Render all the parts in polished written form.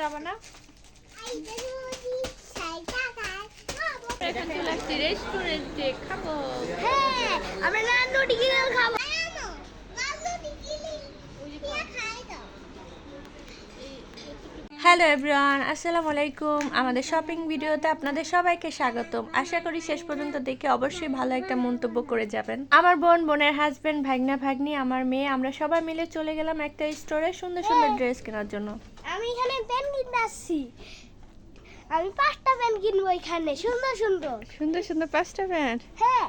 যাবো না? এখন চলে আসছি রেস্টুরেন্টে খাবো। হ্যাঁ, আমরা নানু টিকিল খাবো। হ্যালো এভরিওয়ান, আসসালামু আলাইকুম। আমাদের শপিং ভিডিওতে আপনাদের সবাইকে স্বাগতম। আশা করি শেষ পর্যন্ত দেখে অবশ্যই ভালো একটা মন্তব্য করে যাবেন। আমার বোন, বোনের হাজবেন্ড, ভাগনা ভাগ্নি, আমার মেয়ে, আমরা সবাই মিলে চলে গেলাম একটা স্টোরে সুন্দর সুন্দর ড্রেস কেনার জন্য। আমি এখানে পেন কিনতে আসছি। আমি 5টা পেন কিনবো এখানে, সুন্দর সুন্দর সুন্দর সুন্দর 5টা প্যান্ট। হ্যাঁ,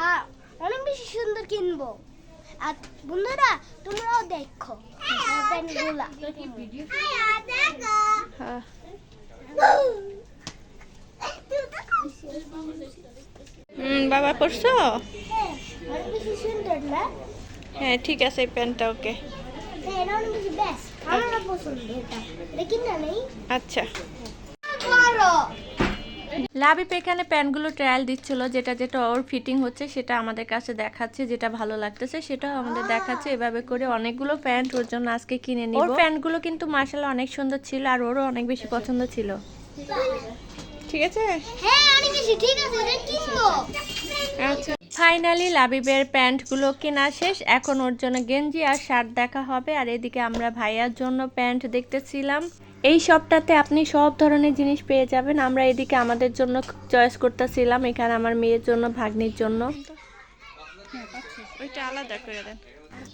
আর অনেক বেশি সুন্দর কিনবো। আর বন্ধুরা তোমরাও দেখো পেনগুলা। হ্যাঁ, বাবা করছো? হ্যাঁ, অনেক বেশি সুন্দর না? হ্যাঁ ঠিক আছে, এই প্যান্টটা ওকে। হ্যাঁ, এটা অনেক বেশি বেস্ট। আমার পছন্দ এটা। এটা কিনা নেই? আচ্ছা। বড়। লাবিব এখানে প্যান্টগুলো ট্রায়াল দিচ্ছিল, যেটা যেটা ওর ফিটিং হচ্ছে সেটা আমাদের কাছে দেখাচ্ছে, যেটা ভালো লাগতেছে সেটাও আমাদের দেখাচ্ছে। এভাবে করে অনেকগুলো প্যান্ট ওর জন্য আজকে কিনে নিব। ওর প্যান্টগুলো কিন্তু মার্শাল্লাহ অনেক সুন্দর ছিল, আর ওরও অনেক বেশি পছন্দ ছিল। ঠিক আছে, হ্যাঁ, অনেক বেশি ঠিক আছে, এটা কিনবো। আচ্ছা। ফাইনালি লাবিবের প্যান্টগুলো কেনা শেষ। এখন ওর জন্য গেঞ্জি আর শার্ট দেখা হবে। আর এদিকে আমরা ভাইয়ার জন্য প্যান্ট দেখতেছিলাম। এই শপটাতে আপনি সব ধরনের জিনিস পেয়ে যাবেন। আমরা এদিকে আমাদের জন্য চয়েস করতেছিলাম, এখানে আমার মেয়ের জন্য, ভাগ্নির জন্য। ওইটা আলাদা করে দেন।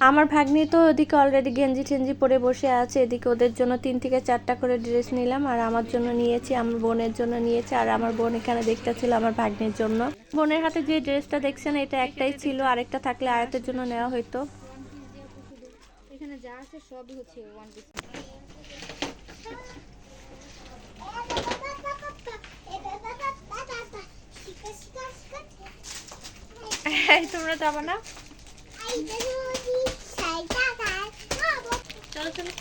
আমার ভাগ্নি তো ওদিকে অলরেডি গেঞ্জি টেঞ্জি পরে বসে আছে। এদিকে ওদের জন্য 3 থেকে 4টা করে ড্রেস নিলাম, আর আমার জন্য নিয়েছি, আমার বোনের জন্য নিয়েছি, আর আমার বোন এখানে দেখতেছিল আমার ভাগ্নির জন্য। বোনের হাতে যে ড্রেসটা দেখছেন এটা একটাই ছিল, আরেকটা থাকলে আয়াতের জন্য নেওয়া হইতো। এখানে যা আছে সবই হচ্ছে ওয়ান পিস। তোমরা যাবো না? চলো চলো।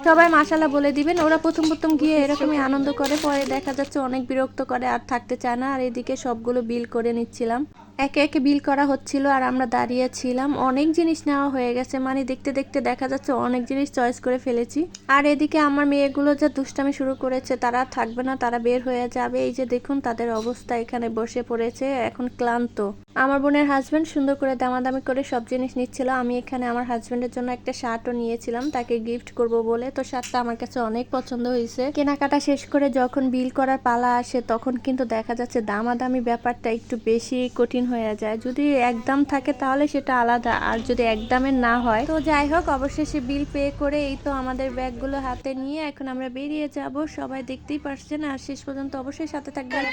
সবাই মাশাআল্লাহ বলে দিবেন। ওরা প্রথম প্রথম গিয়ে এরকমই আনন্দ করে, পরে দেখা যাচ্ছে অনেক বিরক্ত করে আর থাকতে চায় না। আর এদিকে সবগুলো বিল করে নিচ্ছিলাম, একে একে বিল করা হচ্ছিল আর আমরা দাঁড়িয়ে ছিলাম। অনেক জিনিস নেওয়া হয়ে গেছে, মানে দেখতে দেখতে দেখা যাচ্ছে অনেক জিনিস চয়েস করে ফেলেছি। আর এদিকে আমার মেয়েগুলো যা দুষ্টামি শুরু করেছে, তারা থাকবে না, তারা বের হয়ে যাবে। এই যে দেখুন তাদের অবস্থা, এখানে বসে পড়েছে, এখন ক্লান্ত। আমার বোনের হাজবেন্ড সুন্দর করে দামাদামি করে সব জিনিস নিচ্ছিল। আমি এখানে আমার হাজবেন্ডের জন্য একটা শার্টও নিয়েছিলাম, তাকে গিফট করব বলে। তো শার্টটা আমার কাছে অনেক পছন্দ হয়েছে। কেনাকাটা শেষ করে যখন বিল করার পালা আসে, তখন কিন্তু দেখা যাচ্ছে দামাদামি ব্যাপারটা একটু বেশি কঠিন হয়ে যায়। যদি একদম থাকে তাহলে সেটা আলাদা, আর যদি একদমের না হয় তো যাই হোক, অবশেষে বিল পে করে এই তো আমাদের ব্যাগগুলো হাতে নিয়ে এখন আমরা বেরিয়ে যাব। সবাই দেখতেই পারছেন, আর শেষ পর্যন্ত অবশ্যই সাথে থাকবেন।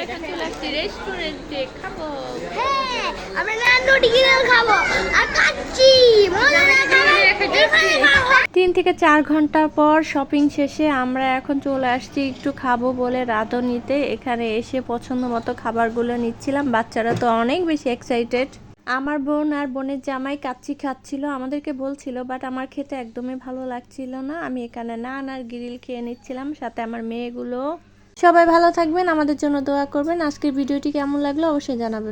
এখন চলে আসছি রেস্টুরেন্টে খাবো। হ্যাঁ, আমরা নানু টিকিল খাবো আর কাচ্চি মজা খাবো। 3 থেকে 4 ঘন্টা পর শপিং শেষে আমরা এখন চলে আসছি একটু খাবো বলে রাঁধুনিতে। এখানে এসে পছন্দ মতো খাবারগুলো নিচ্ছিলাম। বাচ্চারা তো অনেক বেশি এক্সাইটেড। আমার বোন আর বোনের জামাই কাচ্চি খাচ্ছিল, আমাদেরকে বলছিল, বাট আমার খেতে একদমই ভালো লাগছিল না। আমি এখানে নান আর গ্রিল খেয়ে নিচ্ছিলাম, সাথে আমার মেয়েগুলো। সবাই ভালো থাকবেন, আমাদের জন্য দোয়া করবেন। আজকের ভিডিওটি কেমন লাগলো অবশ্যই জানাবেন।